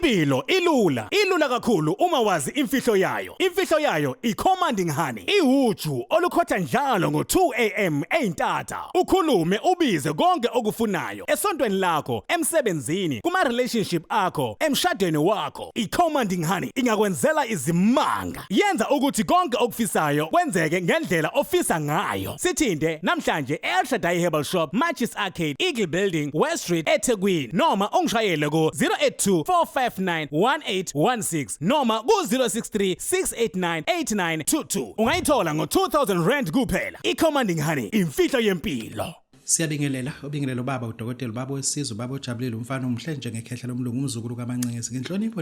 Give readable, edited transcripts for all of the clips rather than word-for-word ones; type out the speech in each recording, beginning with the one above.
Impilo ilula kakhulu uma wazi imfihlo yayo. Imfihlo yayo i-commanding honey. Iwuju olukhotha njalo ngo-2 AM eintata. Ukhulume ubize konke okufunayo. Esontweni lakho, emsebenzini, kuma-relationship akho, emshadweni wakho. I-commanding honey ingakwenzela izimanga. Yenza ukuthi konke okufisayo kwenzeke ngendlela ofisa ngayo. Sithinde namhlanje El Shaddai Herbal Shop, Matches Arcade, Eagle Building, West Street, eThekwini. Noma ungishayele ku 082-459-1816 noma ku 063-689-8922. Ungayithola ngo-R2,000 kuphela. I-commanding honey, imfihlo yempilo. Siyabingelela Baba Dokotela, Baba wesizwe, Baba ojabulile, umfana omhle njengekhehla lomlungu, umzukulu kaMancengezi. Ngenhlonipho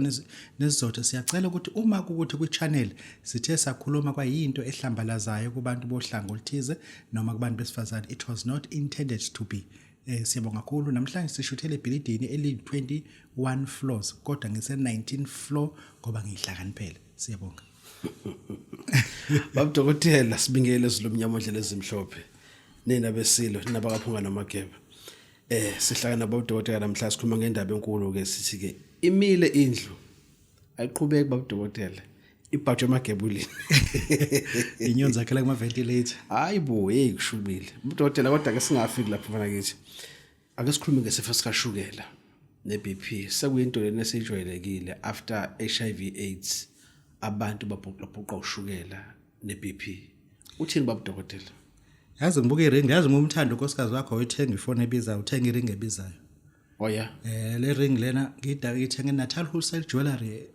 nesizotho siyacela ukuthi uma kukuthi kwi-channel sithe sakhuluma kwayinto ehlambalazayo kubantu bohlanga oluthize noma kubantu besifazane, it was not intended to be. Siyabonga kakhulu. Namhlanje sishuthele ebhilidini eli-21 floors kodwa ngise-19 floor ngoba ngiyihlakaniphele. Siyabonga. Babu Dokotela, sibingele silomnyama ondlela ezimhlophe. Nina besilo nabakaphunga nomageba. Sihlangana Babu Dokotela namhlanje sikhuluma ngendaba enkulu ke sithi ke Imile Indlu ayiqhubeki Babu Dokotela. Ibhajo emagebulini. Inyonza yakhe la kuma ventilator. Hayibo, kushubile. Babu Dokotela kodwa ke singafiki lapho mfana kithi. Ake sikhulume ngesifo sikashukela ne-BP. Sekuyinto lena esijwayelekile after HIV AIDS. Abantu babhuqa ushukela ne-BP. Uthini Babu Dokotela? Yazi ngibuka iring, yazi umthando nkosikazi wakho uyithenga ifone ebizayo, uthenga iring ebizayo. Oh yeah. Le ring lena ngiyithenga Natal Wholesale Jewelry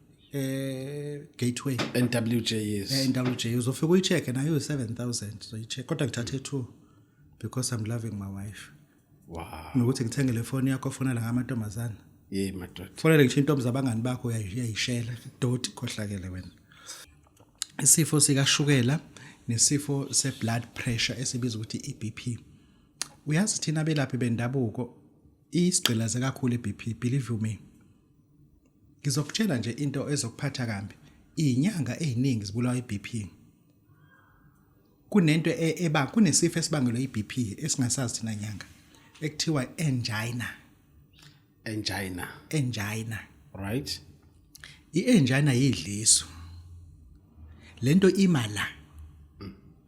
Gateway NWJ yes. NWJ uzofika uyicheck nayo 7,000 so uyicheck kodwa ngithathe 2 because I'm loving my wife. Wow. Nokuthi ngithenge le phone yakho fonela ngamantombazana. Madoda. Fonela ngisho intombi zabangani bakho uyayishela dot khohlakele wena. Isifo sikashukela nesifo se-blood pressure esibizwa ukuthi i-BP. Uyazi thina abelaphi bendabuko isigqilaze kakhulu i-BP, believe you me. Ngizokutshela nje into ezokuphatha kambi. Inyanga eziningi zibulawa i-BP. Kunento kunesifo esibangelwa i-BP esingasazi thina nyanga ekuthiwa angina. Right? I-angina yidliso. Lento imala.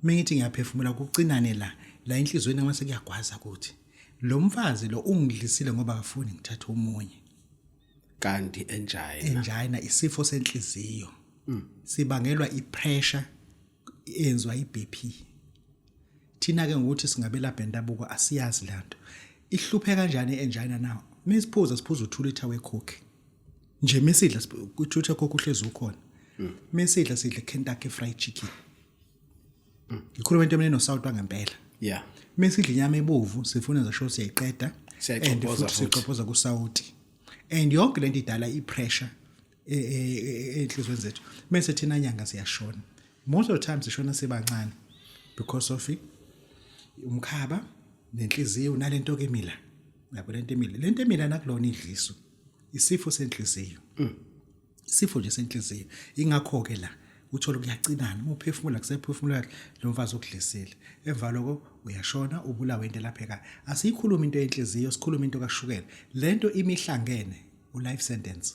Mengithi ngiyaphefumula kucinane la inhlizweni mase kuyagwaza ukuthi lo mfazi lo ungidlisile ngoba afuni ngithatha umunye. Kanti angina isifo senhliziyo. Sibangelwa ipressure enzwa iBP. Thina ke ngokuthi singabelapha bendabuko asiyazi lanto. Ihluphe kanjani iangina now? Siphuza 2 liter wecoke. Nje mesidla 2 liter wecoke uhlezi ukhona. Mesidla sidle Kentucky fried chicken. Ikhuluma into emini nosawuthi ngempela. Yeah. Mesidla inyama ebovu sifuna zasho siyayiqeda and siqophoza kusawuthi. And yonke lento idala ipressure enhlizweni zethu. Mase thina nyanga siyashona. Most of the time sishona sebancane because of umkhaba nenhliziyo nalento ke emila. Yabo lento emila. Lento emila nakulona idliso. Isifo senhliziyo. Isifo nje senhliziyo. Ingakho ke la uthola kuyacinana uphefumula kusephefumula lo mfazi okudlisile. Emva lokho uyashona ubulawa into lapheka. Asiyikhuluma into yenhliziyo, sikhuluma into kashukela. Lento imihlangene life sentence.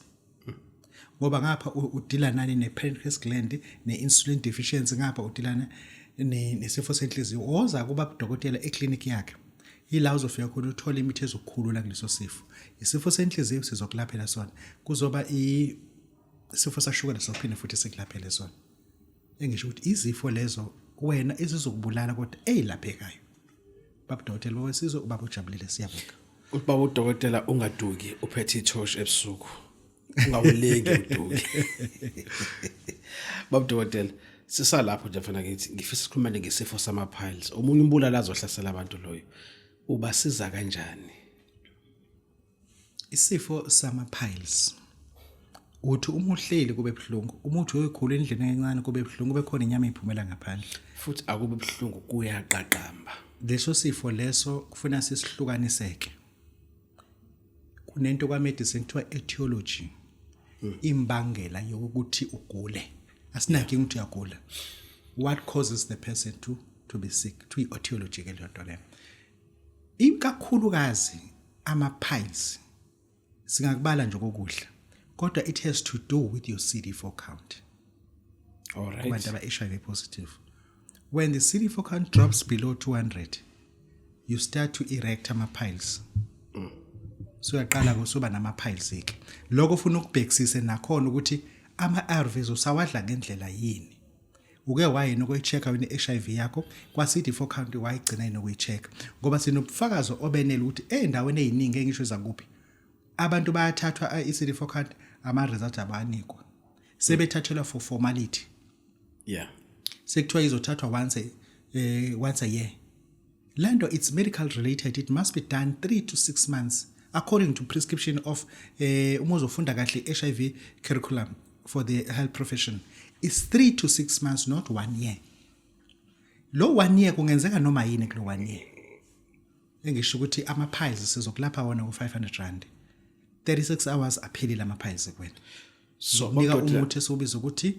Ngoba ngapha udila nani ne-pancreas gland ne-insulin deficiency, ngapha udilana nesifo senhliziyo. Oza kuba Dokotela eclinic yakhe ila uzofika khona uthola imithi ezokukhulula kuleso sifo. Isifo senhliziyo sizokulaphela sona. Kuzoba isifo sashukela sophinde futhi sikulaphele sona. Engisho ukuthi izifo lezo wena ezizokubulala kodwa ezilaphekayo. Babu Dokotela bawesizwe ubaba ojabulile siyabonga. Babu Dokotela ungaduki uphethe ithoshi ebusuku. Ungawuleki uduki. Babu Dokotela sisalapho nje mfana kithi ngifisa ukukhuluma ngesifo sama-piles. Omunye umbulala azohlasela abantu loyo. Ubasiza kanjani? Isifo sama-piles. Uthi uma uhleli kube buhlungu, umuthi oyikhulu endlini encane kube buhlungu, kube khona inyama iphumela ngaphandle. Futhi akube buhlungu kuyaqaqamba. Leso sifo leso kufuna sisihlukaniseke. Kunento kwa-medicine kuthiwa etiology. Imbangela yokuthi ugule. Asinaki ukuthi uyagula. What causes the person to be sick? To etiology ke lento le. Ikakhulukazi ama-piles singakubala nje kokudla. kodwa it has to do with your CD4 count. All right. Kubantu aba-HIV positive. When the CD4 count drops below 200, you start to erect ama-piles. So uyaqala kusuba nama-piles ke. Lokho ufuna ukubhekisise nakhona ukuthi ama-ARVs usawadla ngendlela yini. Uke wayini ukuyichecka wena i-HIV yakho kwa CD4 count wayigcina yini ukuyichecka ngoba sinobufakazi obenele ukuthi endaweni eziningi engisho zakuphi abantu bayathathwa i-CD4 count ama-result abanikwa sebethathelwa for formality. Yeah. Sekuthiwa izothathwa once a year. Lando, it's medical related. It must be done 3 to 6 months according to prescription of umuzofunda kahle HIV curriculum for the health profession. It's 3 to 6 months, not 1 year. Lo 1 year kungenzeka noma yini kulo 1 year. Engisho ukuthi ama-piles sizokulapha wona ku-500 36 hours aphelile ama-piles kwena. So Nika umuthi esiubiza ukuthi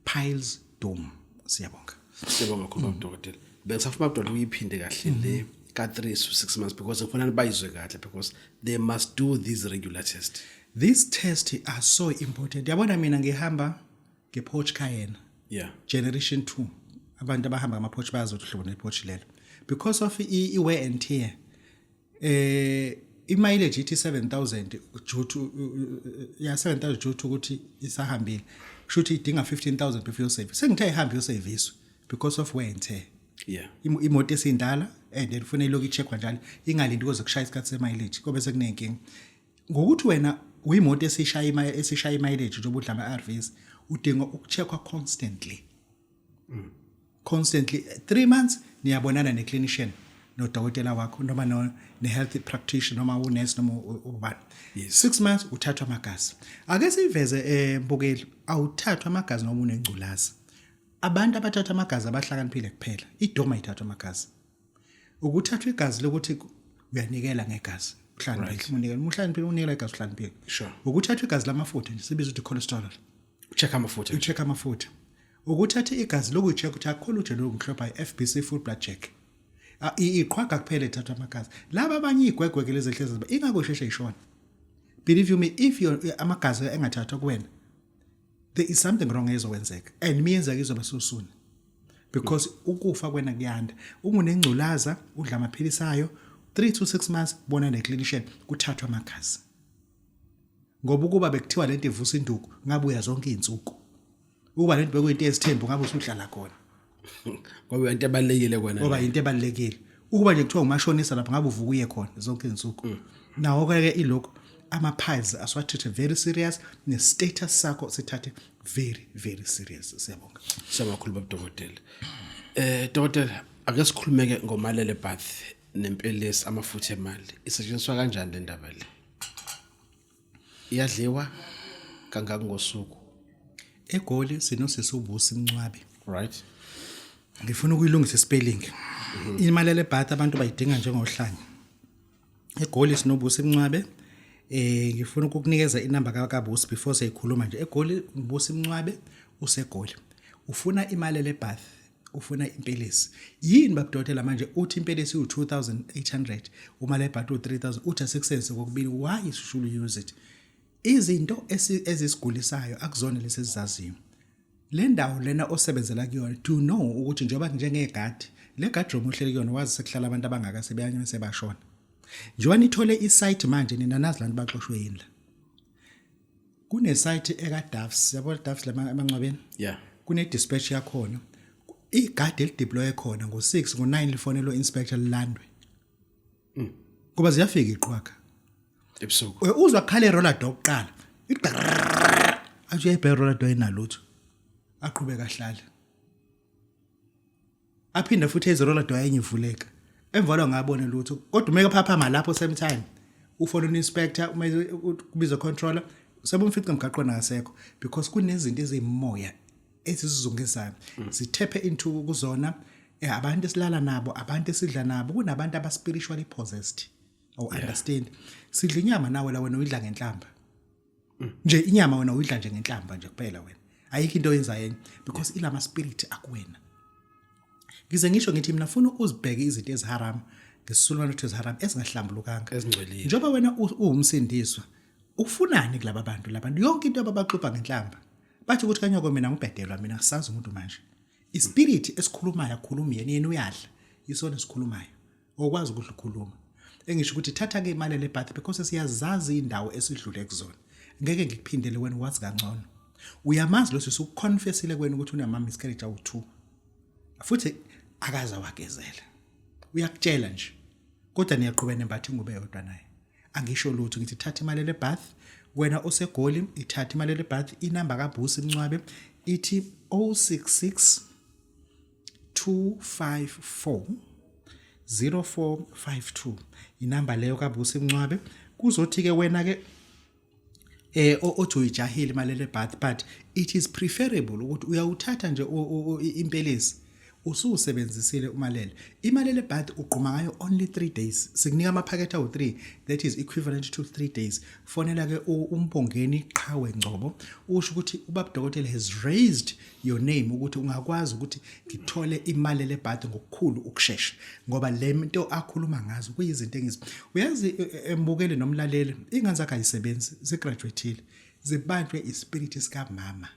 piles dome. Siyabonga. Siyabonga kakhulu Dokotela. Bengisafuna ukuthi uyiphinde kahle le ka 3 to 6 months because kufanele bayizwe kahle because they must do these regular tests. These tests are so important. Yabona mina ngihamba ngePorch Cayenne. Yeah. Generation 2. Abantu abahamba ngamaPorch bayazohlobo nePorch lelo. Because of wear and tear. I-mileage ithi 7000 due to 7000 due to ukuthi isahambile. Kushuthi idinga 15000 before you save. Sengithe ihambe yo service because of wear and tear. Yeah. Imoto esindala and then kufanele lokhu icheckwa njalo ingalindi ukuze kushaya isikhathi se-mileage ngoba sekunenkinga. Ngokuthi wena uyimoto esishaya i-mileage njengoba udla ama-ARVs udinga ukucheckwa constantly. Constantly 3 months niyabonana ne-clinician nodokotela wakho noma ne-health practitioner noma unurse noma ubani. 6 months uthathwa amagazi. Ake siveze mbukeli awuthathwa amagazi noma unengculaza. Abantu abathatha amagazi abahlakaniphile kuphela. Idoma ithathwa amagazi. Ukuthathwa igazi lokuthi uyanikela ngegazi. Uhlaniphile unikela igazi uhlaniphile. Sure. Ukuthathwa igazi lamafutha nje sibiza ukuthi cholesterol. Check amafutha. Ucheck amafutha. Ukuthatha igazi lokucheck ukuthi akukho uthe lokuhlopha i-FBC full blood check. Iqhwaga kuphela ethathwa amagazi. Laba abanye igwegweke lezi ehlezi ingakho sheshe ishona. Believe you me, if amagazi engathathwa kuwena, there is something wrong ezokwenzeka and miyenzeka izoba so soon because ukufa kwena kuyanda ungunengculaza udla amaphilisi ayo 3 to 6 months bona ne-clinician kuthathwa amagazi ngoba ukuba bekuthiwa lento ivusa induku ngabe uya zonke izinsuku ukuba lento bekuyinto ezithembu ngabe usuhlala khona ngoba into ebalekile kwena ngoba into ebalekile ukuba nje kuthiwa umashonisa lapha ngabe uvuka uye khona zonke izinsuku nawo ke ilokho ama-piles aswathathe very serious ne-status sakho sithathe very very serious. Siyabonga. Siyabonga Babu Dokotela. Dokotela ake sikhulumeke ngomalele bath nempelesi amafutha emali isetshenziswa kanjani le ndaba le? Iyadliwa kangaka ngosuku? eGoli sinosisubusi Mncwabi. Right. Ngifuna ukuyilungisa spelling. Imalele bath abantu bayidinga njengohlanya. eGoli sinobusi Mncwabe. Ngifuna ukukunikeza inamba kaBusi before siyikhuluma nje. eGoli ubusi Mncwabe useGoli. Ufuna imalele bath, ufuna impelesi. Yini Babu Dokotela manje uthi impelesi u2800, umalele bath u3000, uthi asesense kokubili. Why should you use it? Izinto ezisigulisayo akuzona lesizaziyo. Le ndawo lena osebenzela kuyona to know ukuthi njengoba njengegadi, le gadroom uhleli kuyona wazi sekuhlala abantu abangaka sebeyanye sebashona. Njengoba nithole isite manje nina nazi lantu baxoshwe yini la. Kune site ekaDuffs, yabo Duffs lamangcwabeni. Yeah. Kune dispatch yakhona. Igadi elideploy khona ngo6 ngo9 lifonelo inspector lilandwe. Kuba ziyafika iqhwaka. Ebusuku. Uzwa khale roller door oqala. Athi uyayibheka roller door inalutho. Aqhubeka ahlala. Aphinda futhi eziroller door enye ivuleka. Emvalo ngabona lutho kodwa umeke phaphama lapho same time ufona uninspector uma kubiza controller sebumfica emgaqweni ngasekho because kunezinto ezimoya ezizizungezayo zithephe into kuzona abantu esilala nabo abantu esidla nabo kunabantu aba spiritually possessed understand sidla inyama nawe la wena uyidla ngenhlamba nje inyama wena uyidla nje ngenhlamba nje kuphela wena ayikho into oyenza yenye because ilama spirit akuwena. Ngize ngisho ngithi mina nafuna uzibheke izinto eziharam ngesisulumane ukuthi eziharam ezingahlambulukanga ezingcolile njengoba wena uwumsindiswa ufunani kulaba bantu labantu yonke into ababaxubha ngenhlamba bathi ukuthi kanyoko mina ngibhedelwa mina sazi umuntu manje ispirit esikhulumayo akukhulumi yena uyadla isona esikhulumayo okwazi ukuthi ukhuluma engisho ukuthi thatha ke imali le bath because siyazazi indawo esidlule kuzona ngeke ngikuphindele wena wazi kangcono uyamazi lo sisukuconfessile kwena ukuthi unama miscarriage awu2 futhi akaza wagezela uyakutshela nje kodwa niyaqhubena embathi ngube yodwa naye angisho lutho ngithi thatha imali le bath wena osegoli ithatha imali le bath inamba kaBusi Mncwabe ithi 066 254 0452 inamba leyo kaBusi Mncwabe kuzothi ke wena ke othi uyijahile imali le bath but it is preferable ukuthi uyawuthatha nje impelezi ususebenzisile umalele imali le bath uqhuma ngayo only 3 days sikunika amaphakethe awu3 that is equivalent to 3 days fonela ke umbongeni qhawe ngcobo usho ukuthi ubaba Dokotela has raised your name ukuthi ungakwazi ukuthi ngithole imali le bath ngokukhulu ukusheshsha ngoba le nto akhuluma ngazo kuyizinto engizi uyazi embukele nomlaleli ingane zakhe ayisebenzi zigraduateile zibanjwe ispirit sika mama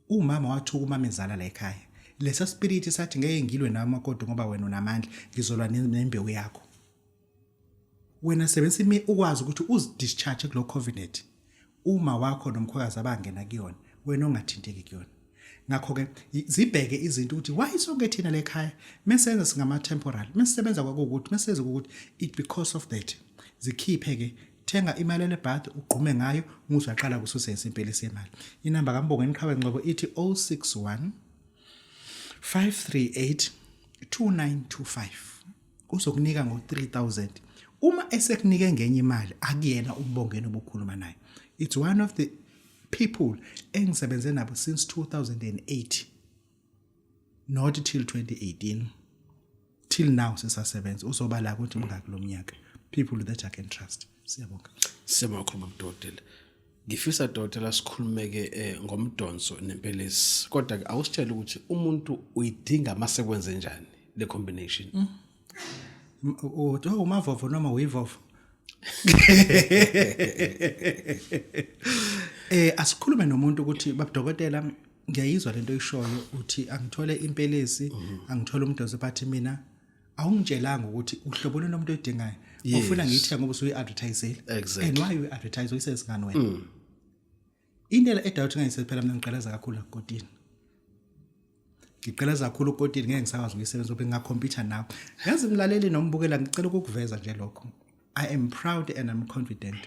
umama wathuka umama ezala la ekhaya lesa spirit sathi ngeke ngilwe nami kodwa ngoba wena unamandla ngizolwa nembewu yakho wena sebenzisa ukwazi ukuthi uzidischarge kulo covenant uma wakho nomkhokazi abangena kuyona wena ongathinteki kuyona ngakho ke zibheke izinto ukuthi why sonke thina la ekhaya mesenza singama temporal mesebenza kwakuthi mesenza ukuthi it because of that zikhiphe ke thenga imali le bath uqhume ngayo ngizaqala kususe impela semali inamba kaMbongeni Qhawe Ngcobo ithi 061 538 2925 uzokunika ngo3000 uma esekunike ngenye imali akuyena umbongeni obukhuluma naye it's one of the people engisebenze nabo since 2008 not till 2018 till now sisasebenza uzoba ukuthi mngaki lo mnyaka people that I can trust siyabonga Semakhuluma Dokotela ngifisa Dokotela sikhulumeke ngomdonso nempelesi kodwa ke awusitshela ukuthi umuntu uyidinga mase kwenze njani le combination umavovo noma uyivovo asikhulume nomuntu ukuthi baba Dokotela ngiyayizwa lento oyishoyo uthi angithole impelesi angithole umdonso bathi mina awungitshelanga ukuthi uhlobo lomuntu oyidingayo ufuna ngiyithenga ngoba usuyi-advertisele and why you advertise uyisesingani wena indlela edawuthi ngayise phela mina ngiqalaza kakhulu akotini ngiqalaza kakhulu ukotini ngeke ngisakwazi ukuyisebenza ngoba ngingakhompyutha nawe yazi mlaleli nombukela ngicela ukukuveza nje lokho I am proud and I'm confident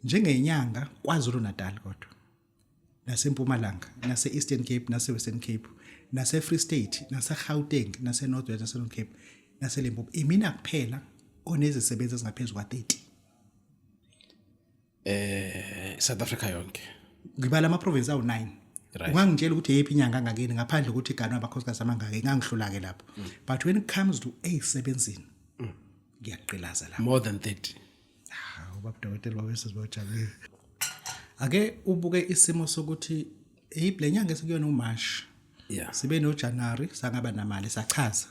njengenyanga kwaZulu Natal kodwa naseMpumalanga nase-Eastern Cape nase-Western Cape nase-Free State nase-Gauteng nase-North West nase-North Cape nase-Limpopo imina kuphela onezisebenzi ezingaphezulu kwa30 South Africa yonke ngibala ama province awu9 ungangitshela ukuthi yephi inyanga ngakini ngaphandle ukuthi igano abakhosikazi amangaki ngangihlula ke lapho but when it comes to eyisebenzini ngiyaqhilaza lapho more than 30 ubaba Dokotela wawesizibojabule ake ubuke isimo sokuthi lenyanga esikuyona uMarch sibe noJanuary sangaba namali sachaza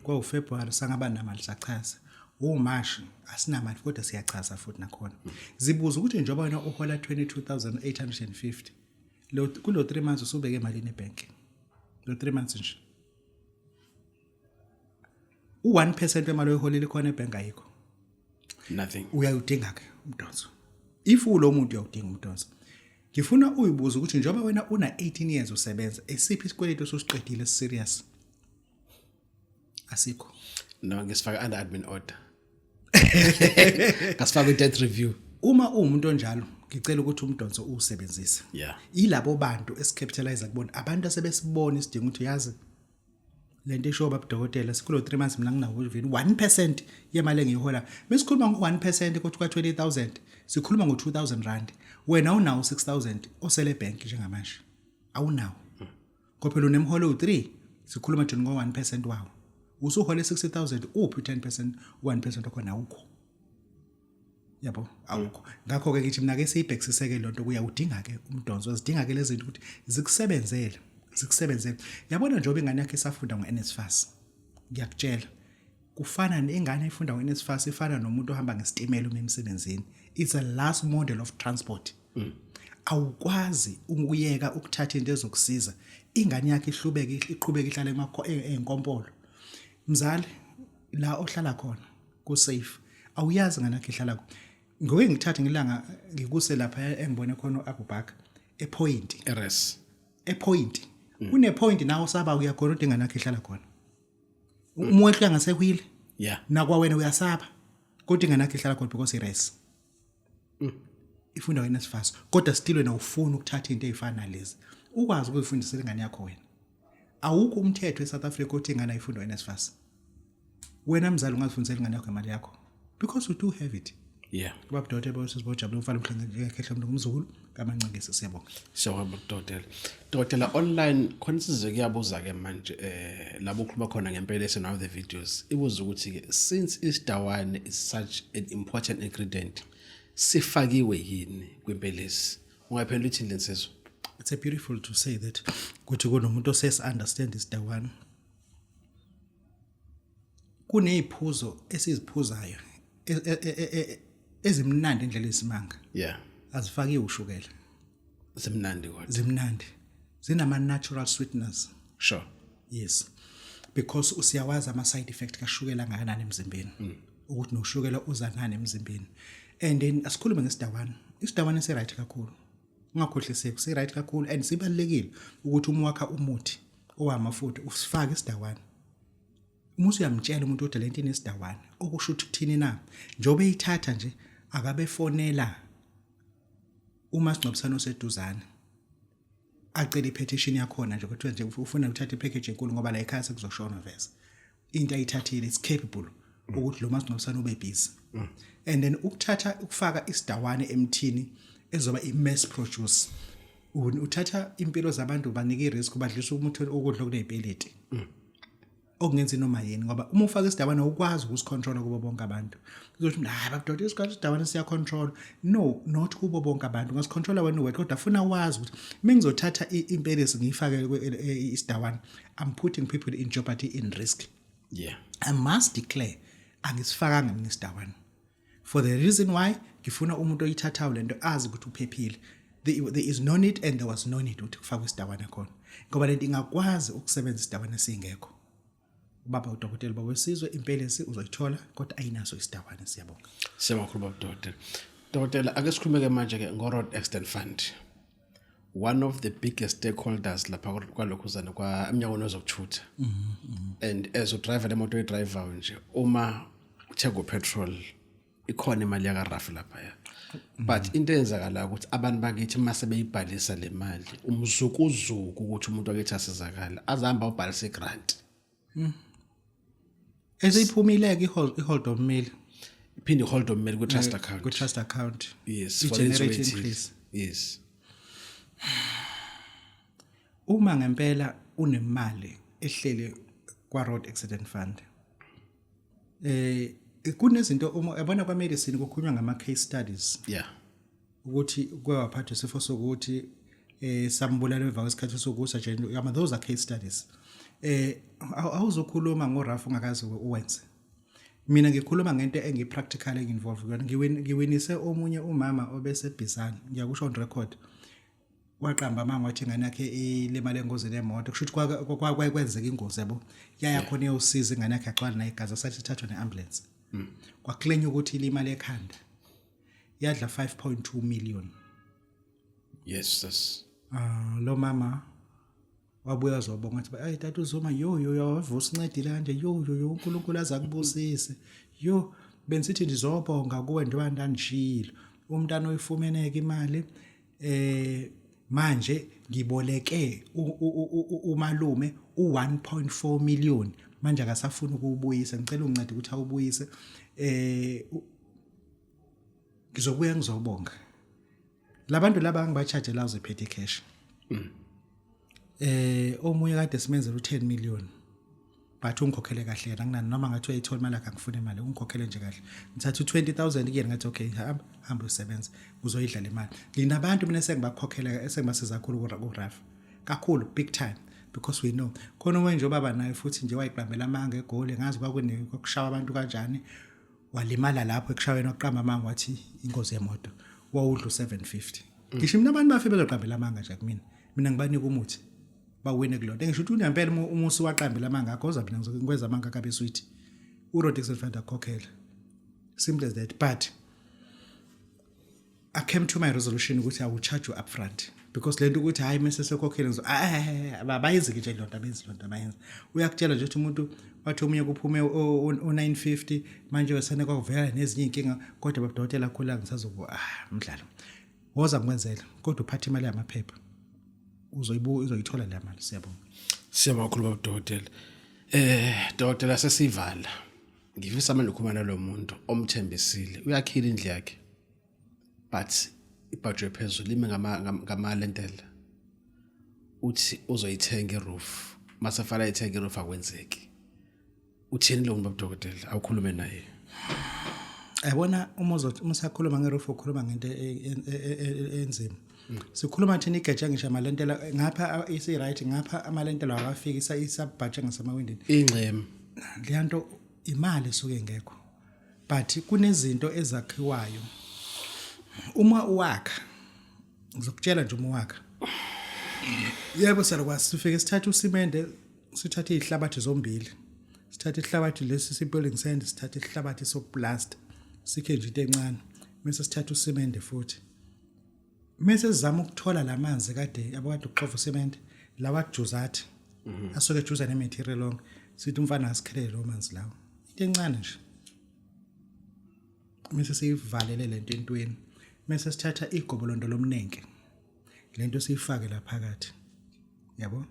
kwa uFebruary sangaba namali sachaza uMarch asinamali kodwa siyachaza futhi nakhona zibuza ukuthi njengoba wena uhola 22850 lo kulo 3 months usubeke imali ebank lo 3 months nje u1% wemali oyiholile khona ebank ayikho nothing uyayudinga ke umdonso if ulo muntu uyawudinga umdonso ngifuna uyibuza ukuthi njengoba wena una 18 years usebenza esiphi isikweletu ososiqedile serious asikho no ngisifaka under admin order ngasifaka debt review uma umuntu onjalo ngicela ukuthi umdonso usebenzise ilabo bantu esicapitalize kubona abantu asebesibona isidingo ukuthi yazi lento esho baba Dokotela sikulo 3 months mina nginawo 1% yemali engiyihola besikhuluma ngo1% kuthi kwa 20000 sikhuluma ngo2000 rand wena unawo 6000 osele bank njengamanje awunawo kophela unemholo u3 sikhuluma nje ngo1% wawo usuhole 60000 uphi 10% 1% okhona awukho yabo awukho ngakho ke ngithi mina ke siyibhekisiseke lonto kuyawudinga ke umdonso ezidinga ke lezi zinto ukuthi zikusebenzele yabona njengoba ingane yakhe isafunda ngoNSFAS ngiyakutshela kufana nengane efunda ngoNSFAS ifana nomuntu ohamba ngesitimela uma emsebenzini. It's a last model of transport. Awukwazi ukuyeka ukuthatha into ezokusiza ingane yakhe iqhubeke ihlale enkompolo. Mzali la ohlala khona ku safe awuyazi ngane yakhe ihlala ngoke ngithathe ngilanga ngikuse lapha engibone khona Abubaka ePoint RS ePoint kune point nawo saba uyakhona ukuthi ingane yakhe ihlala khona umwehlo ngasekwile nakwa wena uyasaba kodwa ingane yakhe ihlala khona because iRS ifunda ngoNSFAS kodwa still wena ufuna ukuthatha into ezifana lezi ukwazi ukuyifundisela ingane yakho wena awukho umthetho eSouth Africa othi ingane ayifunda ngoNSFAS wena mzali ungazifundisela ingane yakho imali yakho because we do have it. Babu Dokotela bosizibojabula umfana umhlanga ekhehla ngumzukulu kaMancengisi siyabonga. Babu Dokotela online khona size kuyabuza ke manje labo ukhuluma khona ngempela now the videos ibuza ukuthi ke since isidawane is such an important ingredient sifakiwe yini kwimpelesi ungaphendula uthini lensizwe? It's a beautiful to say that ukuthi kunomuntu osesi understand isidawane kuneziphuzo esiziphuzayo ezimnandi indlela esimanga azifakiwe ushukela zimnandi kodwa zimnandi zinama natural sweeteners sure yes because usiyawazi ama side effect kashukela ngakanani emzimbeni ukuthi noshukela uza nani emzimbeni and then asikhulume ngesidawane isidawane si right kakhulu ungakhohliseki si right kakhulu and sibalekile ukuthi uma wakha umuthi owamafutha usifake isidawane umusi uyamtshela umuntu odwa lento inesidawane okusho ukuthi kuthini na njobe ithatha nje akabe fonela uma singcobisana oseduzana acela ipetition yakhona nje ukuthi nje ufuna ukuthatha ipackage enkulu ngoba la ekhaya sekuzoshona vese into ayithathile it's capable ukuthi lo masingcobisana ube busy and then ukufaka isidawane emthini ezoba i-mass produce uthatha impilo zabantu banike i-risk badlisa umuthi ukudla kunezipeleti okungenza noma yini ngoba uma ufaka isidawane ukwazi ukusicontrola kubo bonke abantu uzothi Babu Dokotela isidawane siya control no not kubo bonke abantu ngasicontrola wena wedwa kodwa afuna wazi ukuthi mengizothatha impelesi ngiyifake isidawane I'm putting people in jeopardy in risk I must declare angisifakanga mina isidawane for the reason why ngifuna umuntu oyithathayo lento azi ukuthi uphephile there is no need and there was no need ukuthi kufakwe isidawane khona ngoba lento ingakwazi ukusebenza isidawane singekho Babu Dokotela bawesizwe impelesi uzoyithola kodwa ayinaso isidawane siyabonga. Siyabonga Babu Dokotela ake sikhulume manje ke ngo Road Accident Fund. One of the biggest stakeholders lapha kwalokho uzana kwa emnyakweni wezokuthutha. And as a driver lemoto driver nje uma uthenga petrol ikhona imali yaka RAF lapha ya. But into eyenzakala ukuthi abantu bakithi mase beyibhalisa le mali umzukuzuku ukuthi umuntu wakithi asizakala azihamba ubhalisa grant. Eziphumile ke ihold of mail iphinde hold of mail ku trust account yes for increase yes uma ngempela unemali ehlele kwa Road Accident Fund kunezinto uma yabona kwa medicine kukhulunywa ngama case studies ukuthi kwawaphatha isifo sokuthi sambulala emva kwesikhathi sokusa nje those are case studies awuzokhuluma ngoRAF ungakazi uwenze mina ngikhuluma ngento engipractical enginvolve kuyona ngiwinise omunye umama obesebhizana ngiyakusho on record waqamba amanga wathi ingane yakhe ilemale engozini yemoto kusho ukuthi kwenzeka ingozi yabo yaya khona iyosiza ingane yakhe axwala nayo igazi sathi thathwe neambulance kwaklenya ukuthi ilimale ekhanda yadla 5.2 million yes sis lo mama wabuya zobonga ukuthi ayi tata uzoma yo yavusa incedile kanje yo uNkulunkulu azakubusise yo benisithi ndizobonga kuwe ndwanda ndishilo umntana oyifumeneke imali manje ngiboleke umalume u1.4 million manje akasafuna ukubuyisa ngicela ungincede ukuthi awubuyise ngizobuya ngizobonga labantu laba ngibacharge la uzephethe cash omunye kade simenzela u10 million but ungikhokhele kahle yena nginani noma ngathi uyayithola imali yakhe ngifuna imali ungikhokhele nje kahle ngithatha u20,000 kuyena ngathi okay hamba usebenza uzoyidla le mali nginabantu mina sengibakhokhela esengibasiza kakhulu ku RAF kakhulu big time because we know khona wenje baba naye futhi nje wayiqambela amanga egoli ngazi kwakushawa abantu kanjani walimala lapho ekushayweni waqamba amanga wathi ingozi yemoto wawudlu 750 ngisho mina abantu bafe bezoqambela amanga nje mina ngibanika umuthi bawine kulonto ngisho ukuthi unampela umusi waqambela amanga akho ozabe ngikwenza amanga kabe sweet uRodex Fanda Kokela simple as that but I came to my resolution ukuthi I will charge you upfront because lento ukuthi hayi mase sekhokhela abayenzi nje lonto abayenzi uyakutshela nje ukuthi umuntu wathi omunye kuphume o950 manje wesene kwavela nezinye inkinga kodwa Babu Dokotela khula ngisazoku umdlalo woza ngikwenzela kodwa uphathe imali yamaphepha uzoyithola le mali siyabonga kakhulu Babu Dokotela Dokotela sesivala ngifisa manje ukukhuluma lo muntu omthembisile uyakhila indlu yakhe but ibudget phezulu ime ngamalentela uthi uzoyithenga iroof masafala ithenga iroof akwenzeki uthini lo Babu Dokotela awukhulume naye ayibona umusakhuluma ngeroof ukhuluma ngento enzima sikhuluma thina igeja ngisho amalentela ngapha isi right ngapha amalentela awafika isabhatsha ngasamawindini ingcema leyanto imali esuke ngekho but kunezinto ezakhiwayo uma uwakha ngizokutshela nje uma uwakha yebo salokwazi sifike sithatha usimende sithatha izihlabathi zombili sithatha ihlabathi lesi sibuilding sand sithatha ihlabathi sokuplasta sikhe nje into encane bese sithatha usimende futhi mase sizama ukuthola lamanzi kade abakade ukuxova usimende lawa juzathi asuke juza nematerial long sithi umfana asikhelele lo manzi lawo into encane nje mase siyivalele lento entweni mase sithatha igobolondo lomnenke lento siyifake la phakathi yabo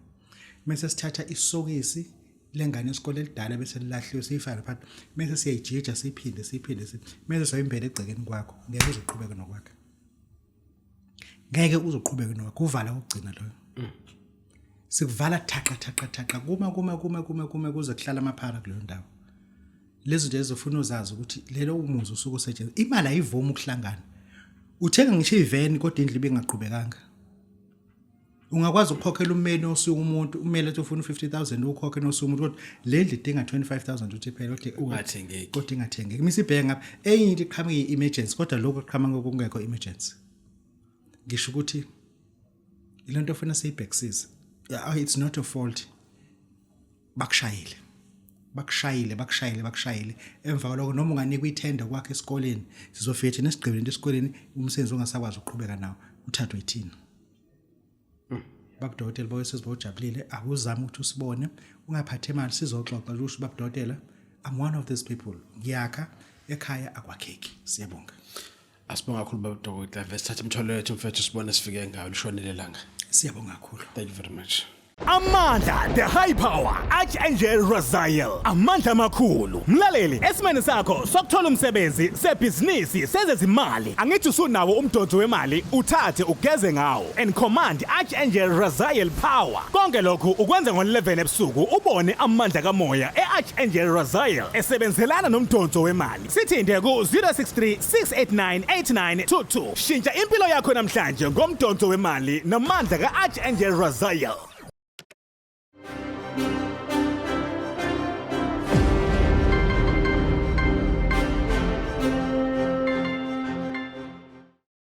mase sithatha isokisi lengane esikole elidala bese lilahliwe siyifaka phakathi mase siyayijija siphinde mase soyimbele egcekeni kwakho ngeke uzoqhubeka nokwakhe ngeke uzoqhubeka nokwakho uvala ukugcina loyo sikuvala thaqa kuma kuze kuhlala amaphara kuleyo ndawo lezo nje ezofuna uzazi ukuthi lelo umuzi usuku usetshenziswa imali ayivumi ukuhlangana uthenga ngisho iveni kodwa indlu ibingaqhubekanga ungakwazi ukukhokhela ummeli osuku umuntu ummeli ethi ufuna 50,000 ukhokhe nosuku umuntu kodwa le ndlu idinga 25,000 uthi phela kodwa ungathengeki kodwa ingathengeki misibheke ngapha enye into iqhamuka i-emergency kodwa lokho iqhamuka kungekho emergency ngisho ukuthi ilento ofuna siyibhekisise it's not a fault bakushayile emva kwalokho noma unganikwa ithenda kwakhe esikoleni sizofika thina esigqibeni esikoleni umsebenzi ongasakwazi ukuqhubeka nawo uthathwe yithina Babu Dokotela bawesizobujabulile akuzama ukuthi usibone ungaphathe imali sizoxoxa ukuthi Babu Dokotela I'm one of these people ngiyakha ekhaya akwakheki siyabonga asibonga kakhulu Babu Dokotela vesithatha umthwalo wethu mfethu sibone sifike ngayo lishonile langa siyabonga kakhulu thank you very much Amandla the high power Archangel Raziel amandla amakhulu mlaleli esimene sakho sokuthola umsebenzi sebhizinisi sezezimali angithi usunawo umdonso wemali uthathe ugeze ngawo and command Archangel Raziel power konke lokho ukwenza ngo11 ebusuku ubone amandla kamoya eArchangel Raziel esebenzelana nomdonso wemali sithinde ku 0636898922 shintsha impilo yakho namhlanje ngomdonso wemali namandla kaArchangel Raziel